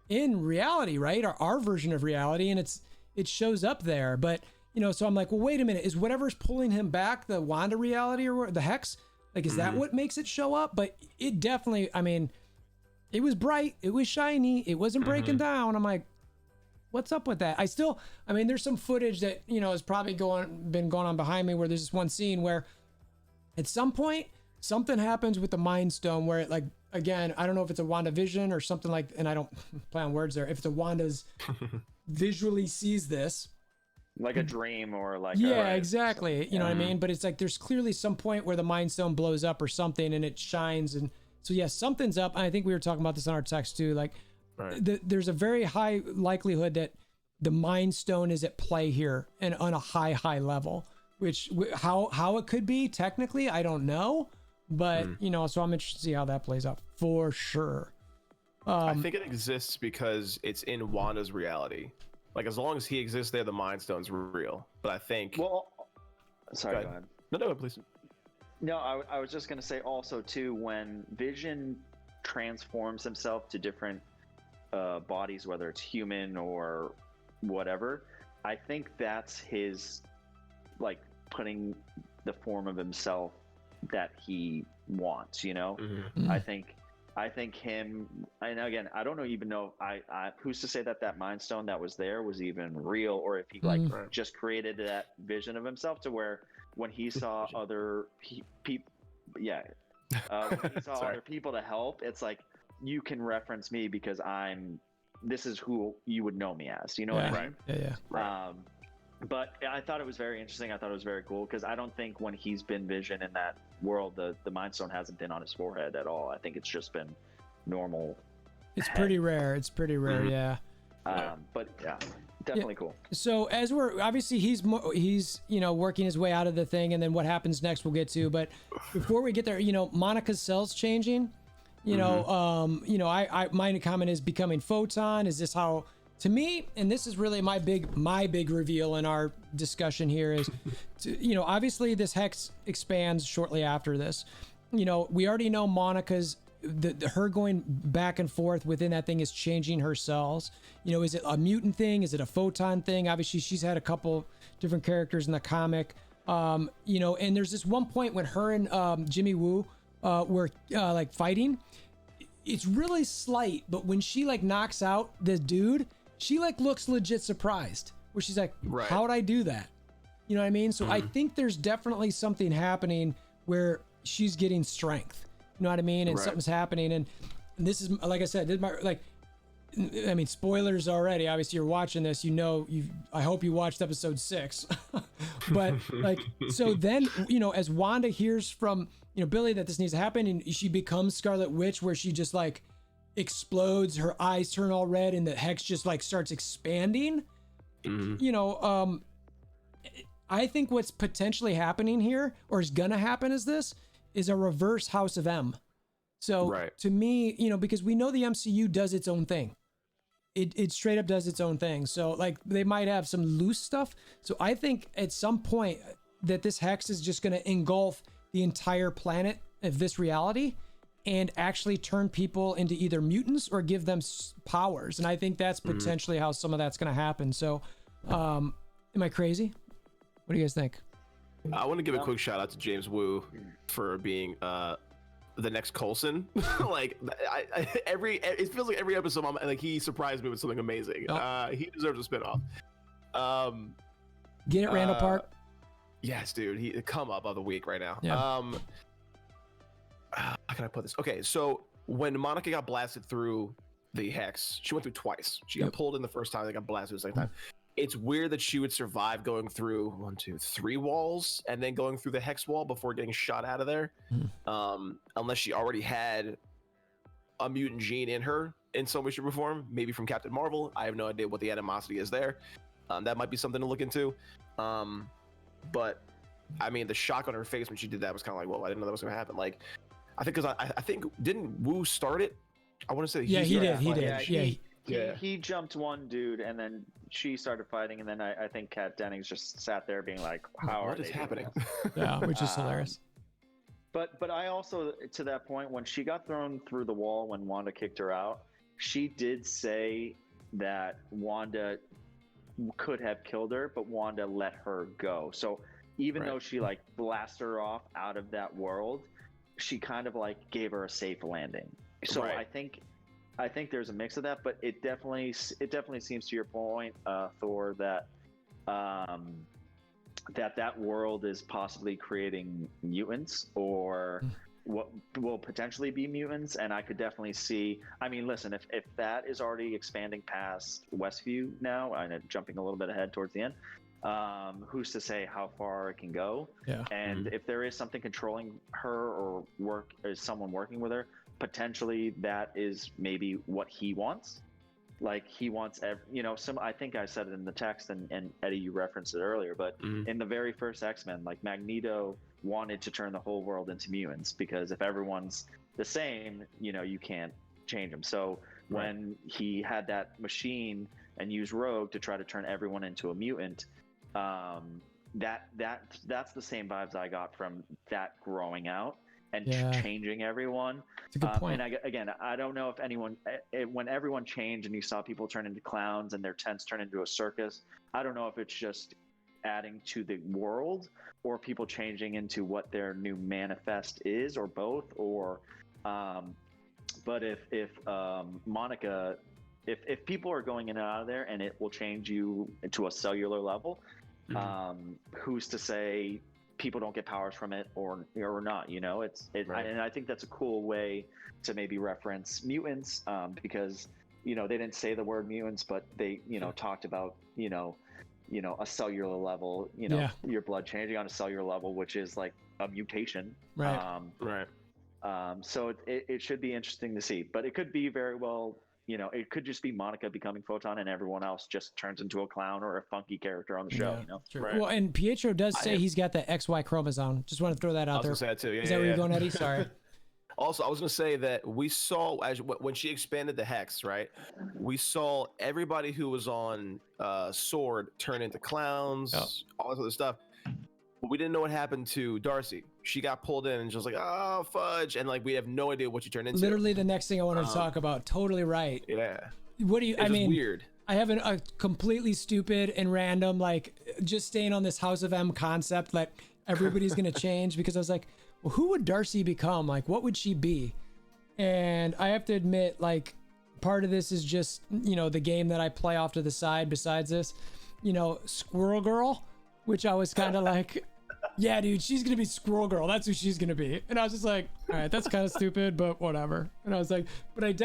in reality, right? Our version of reality, and it shows up there. But, you know, so I'm like, well, wait a minute. Is whatever's pulling him back the Wanda reality or the hex? Like, is that what makes it show up? But it definitely, I mean, it was bright. It was shiny. It wasn't breaking down. I'm like, what's up with that? I mean, there's some footage that, you know, has probably been going on behind me, where there's this one scene where at some point, something happens with the Mind Stone where it, like, again, I don't know if it's a Wandavision or something like, and I don't play on words there. If it's a Wanda's visually sees this. Like a dream or like exactly. You know what I mean? But it's like there's clearly some point where the Mind Stone blows up or something and it shines. And so, yes, something's up. I think we were talking about this in our text too. Like there's a very high likelihood that the Mind Stone is at play here and on a high level, which how it could be technically, I don't know. But, you know, so I'm interested to see how that plays out for sure. I think it exists because it's in Wanda's reality. Like, as long as he exists there, the Mind Stone's real. But I think... Well, sorry, go ahead. No, please. No, I was just going to say also, too, when Vision transforms himself to different bodies, whether it's human or whatever, I think that's his, like, putting the form of himself that he wants, you know? I think him, and again, I don't even know, I who's to say that Mind Stone that was there was even real, or if he just created that vision of himself to where when he saw other people, when he saw other people to help, it's like, you can reference me because this is who you would know me as, you know what I mean? Yeah. But I thought it was very interesting. I thought it was very cool because I don't think when he's been Vision in that world, the Mind Stone hasn't been on his forehead at all. I think it's just been normal. It's pretty rare. Yeah. But yeah, definitely cool. So as we're obviously he's you know working his way out of the thing, and then what happens next we'll get to. But before we get there, you know, Monica's cell's changing. You know, I my comment is becoming photon. Is this how? To me, and this is really my big reveal in our discussion here is, you know, obviously this hex expands shortly after this. You know, we already know Monica's her going back and forth within that thing is changing her cells. You know, is it a mutant thing? Is it a photon thing? Obviously, she's had a couple different characters in the comic. You know, and there's this one point when her and Jimmy Woo were like fighting. It's really slight, but when she like knocks out this dude, she like looks legit surprised where she's like, how'd I do that? You know what I mean? So I think there's definitely something happening where she's getting strength, you know what I mean? And something's happening. And this is, like I said, I mean, spoilers already, obviously you're watching this, you know, I hope you watched episode 6, but like, so then, you know, as Wanda hears from, you know, Billy that this needs to happen and she becomes Scarlet Witch where she just like, explodes, her eyes turn all red, and the hex just like starts expanding. You know, I think what's potentially happening here, or is gonna happen, is a reverse House of M. So to me, you know, because we know the MCU does its own thing. It straight up does its own thing. So like they might have some loose stuff. So I think at some point that this hex is just gonna engulf the entire planet of this reality and actually turn people into either mutants or give them powers. And I think that's potentially how some of that's going to happen. So, am I crazy? What do you guys think? I want to give a quick shout out to James Woo for being the next Coulson. Like, it feels like every episode, like he surprised me with something amazing. He deserves a spinoff. Get it, Randall Park? Yes, dude. He come up of the week right now. Yeah. How can I put this? Okay, so when Monica got blasted through the hex, she went through twice. She got pulled in the first time, they got blasted the second time. It's weird that she would survive going through 1, 2, 3 walls and then going through the hex wall before getting shot out of there. Unless she already had a mutant gene in her in some way, shape, or form, maybe from Captain Marvel. I have no idea what the animosity is there. That might be something to look into. But I mean, the shock on her face when she did that was kind of like, whoa, I didn't know that was going to happen. Like, I think because I think didn't Wu start it? I want to say he did. He jumped one dude and then she started fighting, and then I think Kat Dennings just sat there being like, what is happening? Yeah, which is hilarious. But I also, to that point, when she got thrown through the wall when Wanda kicked her out, she did say that Wanda could have killed her, but Wanda let her go. So even though she like blasted her off out of that world, she kind of like gave her a safe landing. So I think there's a mix of that, but it definitely seems, to your point, Thor, that that world is possibly creating mutants, or what will potentially be mutants, and I could definitely see. I mean, listen, if that is already expanding past Westview now, I'm jumping a little bit ahead towards the end. Who's to say how far it can go? Yeah. And if there is something controlling her or is someone working with her, potentially that is maybe what he wants. Like he wants, I think I said it in the text, and Eddie, you referenced it earlier, but in the very first X-Men, like Magneto wanted to turn the whole world into mutants, because if everyone's the same, you can't change them. So when he had that machine and used Rogue to try to turn everyone into a mutant, that's the same vibes I got from that growing out and changing everyone. That's a good point. And again, I don't know if when everyone changed and you saw people turn into clowns and their tents turn into a circus, I don't know if it's just adding to the world or people changing into what their new manifest is, or both, or but if Monica, if people are going in and out of there and it will change you to a cellular level, who's to say people don't get powers from it or not? And I think that's a cool way to maybe reference mutants, because they didn't say the word mutants, but they talked about a cellular level, your blood changing on a cellular level, which is like a mutation. Right. So it should be interesting to see, but it could be very well, it could just be Monica becoming Photon and everyone else just turns into a clown or a funky character on the show. Sure. Right. Well, and Pietro does say he's got the XY chromosome. Just want to throw that out there. I was gonna say that too. Is that where you're going, Eddie? Sorry. Also, I was going to say that we saw when she expanded the hex, right? We saw everybody who was on S.W.O.R.D turn into clowns, all this other stuff. But we didn't know what happened to Darcy. She got pulled in and she was like, oh, fudge. And like, we have no idea what she turned into. Literally the next thing I wanted to talk about. Totally right. Yeah. What do you, I mean, weird. I have a completely stupid and random, like just staying on this House of M concept, like everybody's going to change, because I was like, well, who would Darcy become? Like, what would she be? And I have to admit, like, part of this is just, the game that I play off to the side besides this, Squirrel Girl, which I was kind of like, yeah, dude, she's going to be Squirrel Girl. That's who she's going to be. And I was just like, all right, that's kind of stupid, but whatever. And I was like, but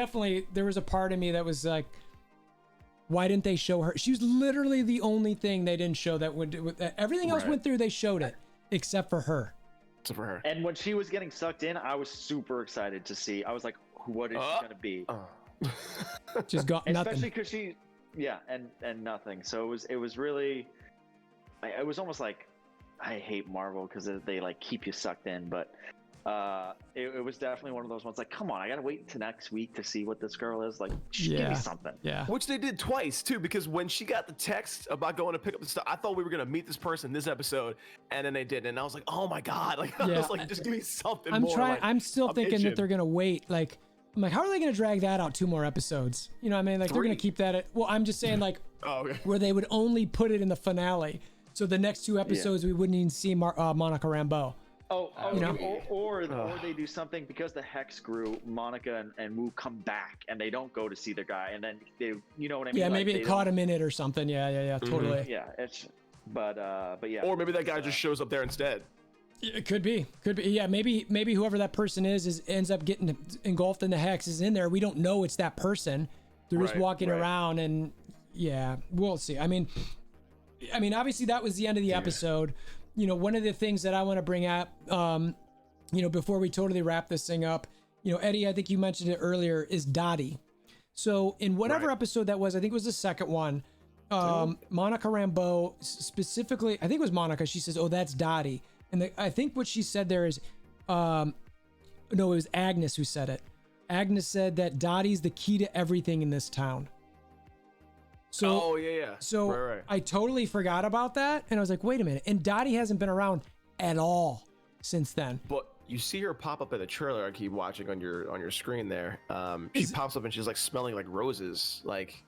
there was a part of me that was like, why didn't they show her? She was literally the only thing they didn't show that everything else went through, they showed it, except for her. For her. And when she was getting sucked in, I was super excited to see. I was like, what is she going to be? Just got nothing. Especially because and nothing. So it was really, it was almost like, I hate Marvel because they like keep you sucked in, but it was definitely one of those ones like, come on, I gotta wait until next week to see what this girl is like. Give me something. Yeah. Which they did twice too, because when she got the text about going to pick up the stuff, I thought we were gonna meet this person this episode, and then they didn't, and I was like, oh my god, like I was like, just give me something more. I'm still thinking that they're gonna wait. Like, I'm like, how are they gonna drag that out 2 more episodes? You know what I mean? Like 3. They're gonna keep that at. Well, I'm just saying like, where they would only put it in the finale. So the next 2 episodes, we wouldn't even see Monica Rambeau. Or they do something because the hex grew. Monica and Wu come back, and they don't go to see the guy, and then they, you know what I mean? Yeah, maybe it caught him in it or something. Yeah, totally. Yeah, but yeah. Or maybe that guy just shows up there instead. It could be. Yeah, maybe whoever that person is ends up getting engulfed in the hex, is in there. We don't know it's that person. They're just walking around, and we'll see. I mean, obviously that was the end of the episode. One of the things that I want to bring up, before we totally wrap this thing up, Eddie, I think you mentioned it earlier, is Dottie. So in whatever episode that was, I think it was the second one, Monica Rambeau specifically, I think it was Monica, she says, oh, that's Dottie. And I think what she said there is, no, it was Agnes who said it. Agnes said that Dottie's the key to everything in this town. So, So I totally forgot about that, and I was like, wait a minute. And Dottie hasn't been around at all since then. But you see her pop up in the trailer I keep watching on your screen there. She pops up and she's like smelling like roses. Like,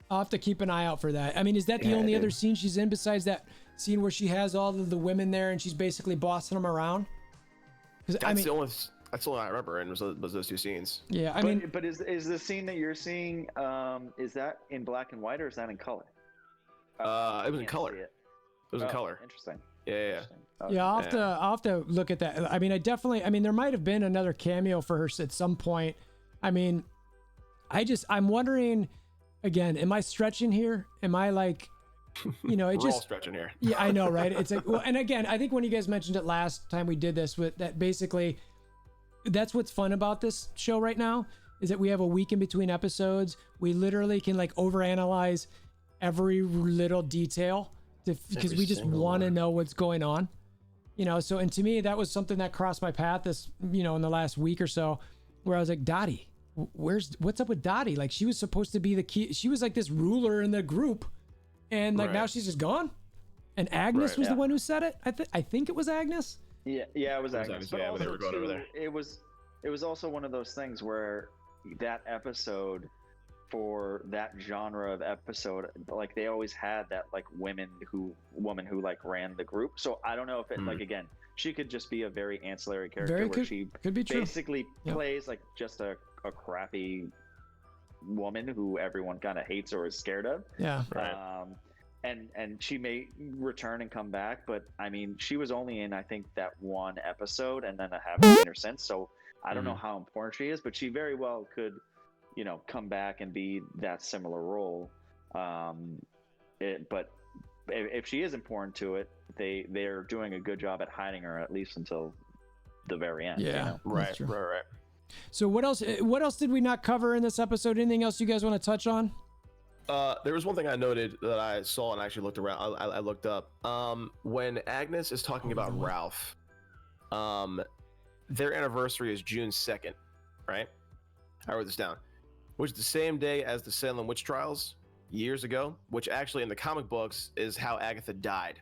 I'll have to keep an eye out for that. I mean, is that the only other scene she's in besides that scene where she has all of the women there and she's basically bossing them around? That's the only I remember, and was those 2 scenes. Yeah, but is the scene that you're seeing, is that in black and white or is that in color? It was in color. It was in color. Interesting. Yeah. Yeah, I'll have to look at that. I mean, I mean, there might have been another cameo for her at some point. I mean, I'm wondering, again, am I stretching here? Am I like, We're all stretching here. Yeah, I know, right? It's like, well, and again, I think when you guys mentioned it last time we did this, with that, basically, that's what's fun about this show right now, is that we have a week in between episodes. We literally can like overanalyze every little detail because we just want to know what's going on. So, and to me, that was something that crossed my path in the last week or so, where I was like, Dottie, what's up with Dottie? Like, she was supposed to be the key. She was like this ruler in the group, and like now she's just gone. And Agnes was the one who said it. I think it was Agnes. Yeah, it was Agnes. But yeah, they were going over there. It was also one of those things where that episode, for that genre of episode, like they always had that like woman who like ran the group. So I don't know if it like, again, she could just be a very ancillary character where she could be true. Basically plays like just a crappy woman who everyone kind of hates or is scared of. Yeah. Right. And she may return and come back, but I mean, she was only in, I think, that one episode, and then I haven't seen her since. So I don't know how important she is, but she very well could, come back and be that similar role. But if she is important to it, they're doing a good job at hiding her, at least until the very end. Yeah, right. So what else did we not cover in this episode? Anything else you guys want to touch on? There was one thing I noted that I saw and actually looked around. I looked up. When Agnes is talking about Ralph, their anniversary is June 2nd, right? I wrote this down. Which is the same day as the Salem witch trials years ago, which actually in the comic books is how Agatha died.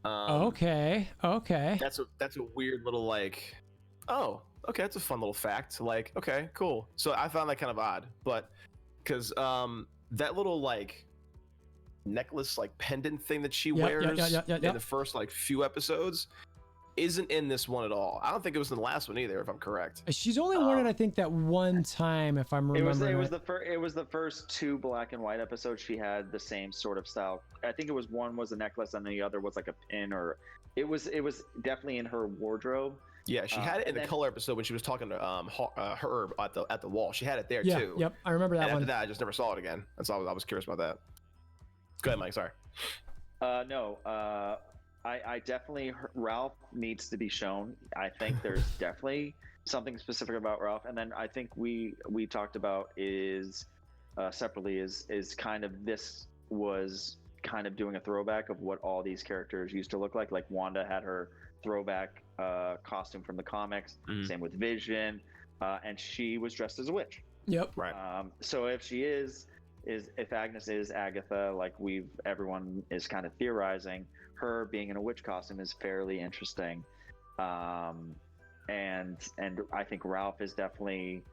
Okay. That's a weird little like, oh, okay, that's a fun little fact. Like, okay, cool. So I found that kind of odd, but because that little like necklace, like pendant thing that she wears in the first like few episodes isn't in this one at all. I don't think it was in the last one either, if I'm correct. She's only worn it, I think, that one time, if I'm remembering. It was the first two black and white episodes. She had the same sort of style. I think it was one was a necklace and the other was like a pin, or it was definitely in her wardrobe. Yeah, she had it in the color episode when she was talking to Herb at the wall. She had it there too. Yep, I remember that and one. After that, I just never saw it again. That's all. I was curious about that. Go ahead, Mike. Sorry. I definitely, Ralph needs to be shown. I think there's definitely something specific about Ralph. And then I think we talked about separately is kind of, this was kind of doing a throwback of what all these characters used to look like. Like Wanda had her throwback costume from the comics. Same with Vision, and she was dressed as a witch. Yep. Right. So if she if Agnes is Agatha, like everyone is kind of theorizing, her being in a witch costume is fairly interesting. And I think Ralph is definitely,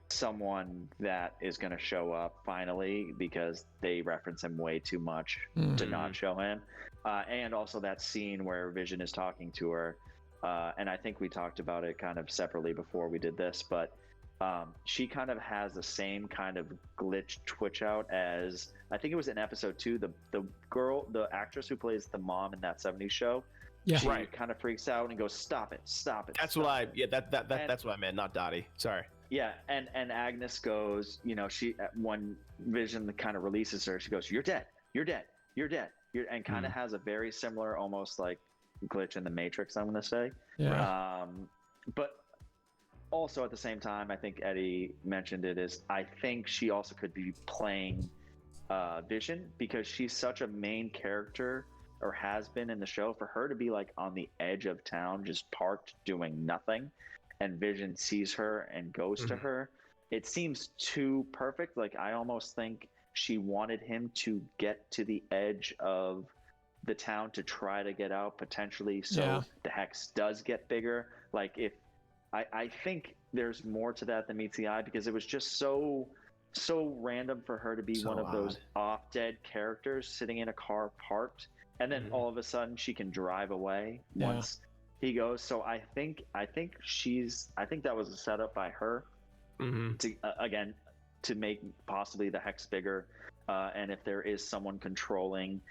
someone that is going to show up finally, because they reference him way too much to not show him. And also that scene where Vision is talking to her. And I think we talked about it kind of separately before we did this, but she kind of has the same kind of glitch twitch out as, I think it was in episode 2, the actress who plays the mom in that 70s show. Yeah. She kind of freaks out and goes, stop it. That's that's what I meant, not Dottie. Sorry. Yeah. And Agnes goes, when Vision kind of releases her, she goes, you're dead. And kind of has a very similar, almost like glitch in the Matrix, I'm going to say. Yeah. But also at the same time, I think Eddie mentioned it, is I think she also could be playing Vision, because she's such a main character, or has been in the show. For her to be like on the edge of town, just parked doing nothing, and Vision sees her and goes to her, it seems too perfect. Like I almost think she wanted him to get to the edge of the town to try to get out potentially, so the hex does get bigger. Like if I think there's more to that than meets the eye, because it was just so random for her to be one of those off-dead characters sitting in a car parked, and then all of a sudden she can drive away once he goes. So I think that was a setup by her to again, to make possibly the hex bigger, and if there is someone controlling,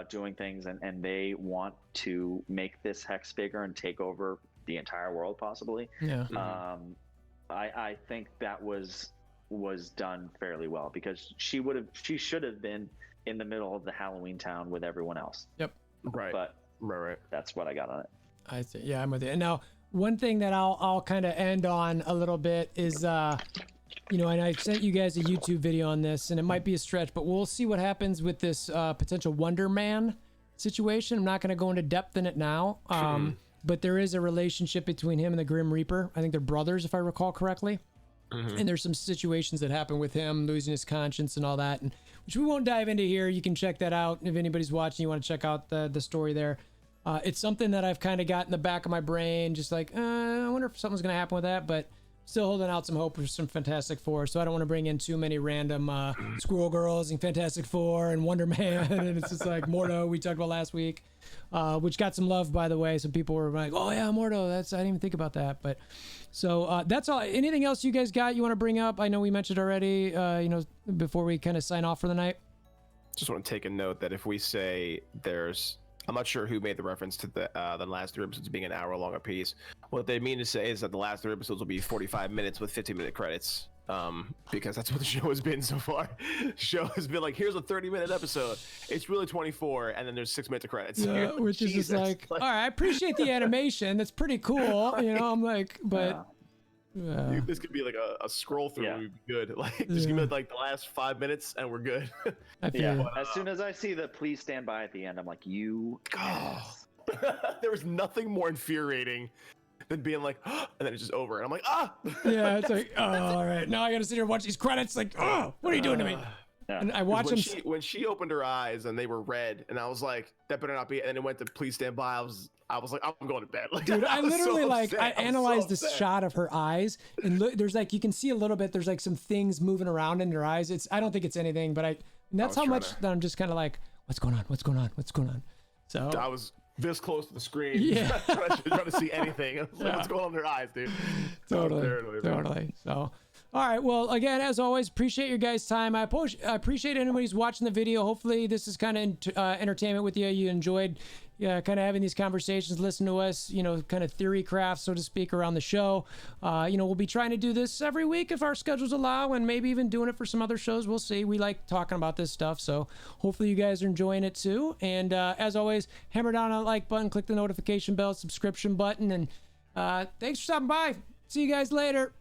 doing things, and they want to make this hex bigger and take over the entire world possibly. Yeah. I think that was done fairly well, because she should have been in the middle of the Halloween town with everyone else. Yep. Right. But right. that's what I got on it. I see. Yeah, I'm with you. And now, one thing that I'll kind of end on a little bit is, you know, and I sent you guys a YouTube video on this, and it might be a stretch, but we'll see what happens with this potential Wonder Man situation. I'm not going to go into depth in it now, but there is a relationship between him and the Grim Reaper. I think they're brothers, if I recall correctly. And there's some situations that happen with him losing his conscience and all that, and which we won't dive into here. You can check that out if anybody's watching. You want to check out the story there. It's something that I've kind of got in the back of my brain, just like, I wonder if something's going to happen with that, but still holding out some hope for some Fantastic Four. So I don't want to bring in too many random Squirrel Girls and Fantastic Four and Wonder Man. And it's just like Mordo, we talked about last week, which got some love, by the way. Some people were like, oh yeah, Mordo, I didn't even think about that. But so that's all. Anything else you guys got you want to bring up? I know we mentioned already, you know, before we kind of sign off for the night. Just want to take a note that if we say I'm not sure who made the reference to the last 3 episodes being an hour long a piece. What they mean to say is that the last 3 episodes will be 45 minutes with 15-minute credits, because that's what the show has been so far. The show has been like, here's a 30-minute episode. It's really 24, and then there's 6 minutes of credits. Yeah, which is just like, all right, I appreciate the animation. That's pretty cool. You know, I'm like, but... this could be like a scroll through. We'd be good. Like just give me like the last 5 minutes and we're good. As soon as I see the please stand by at the end, I'm like, there was nothing more infuriating than being like, and then it's just over, and I'm like, yeah, it's like, oh, all right, now I gotta sit here and watch these credits. Like, oh, what are you doing to me? And I watch him when she opened her eyes and they were red, and I was like, that better not be. And then it went to please stand by. I was like, I'm going to bed. Like, dude, I literally I analyzed this shot of her eyes, and there's like, you can see a little bit. There's like some things moving around in her eyes. I don't think it's anything, but that's how much that I'm just kind of like, what's going on? What's going on? What's going on? So I was this close to the screen, trying to see anything. I was like, what's going on in her eyes, dude? Totally. So. All right. Well, again, as always, appreciate your guys' time. I appreciate anybody who's watching the video. Hopefully, this is kind of entertainment with you. You enjoyed kind of having these conversations, listen to us, you know, kind of theory craft, so to speak, around the show. You know, we'll be trying to do this every week if our schedules allow, and maybe even doing it for some other shows. We'll see. We like talking about this stuff, so hopefully you guys are enjoying it too. And as always, hammer down on the like button, click the notification bell, subscription button, and thanks for stopping by. See you guys later.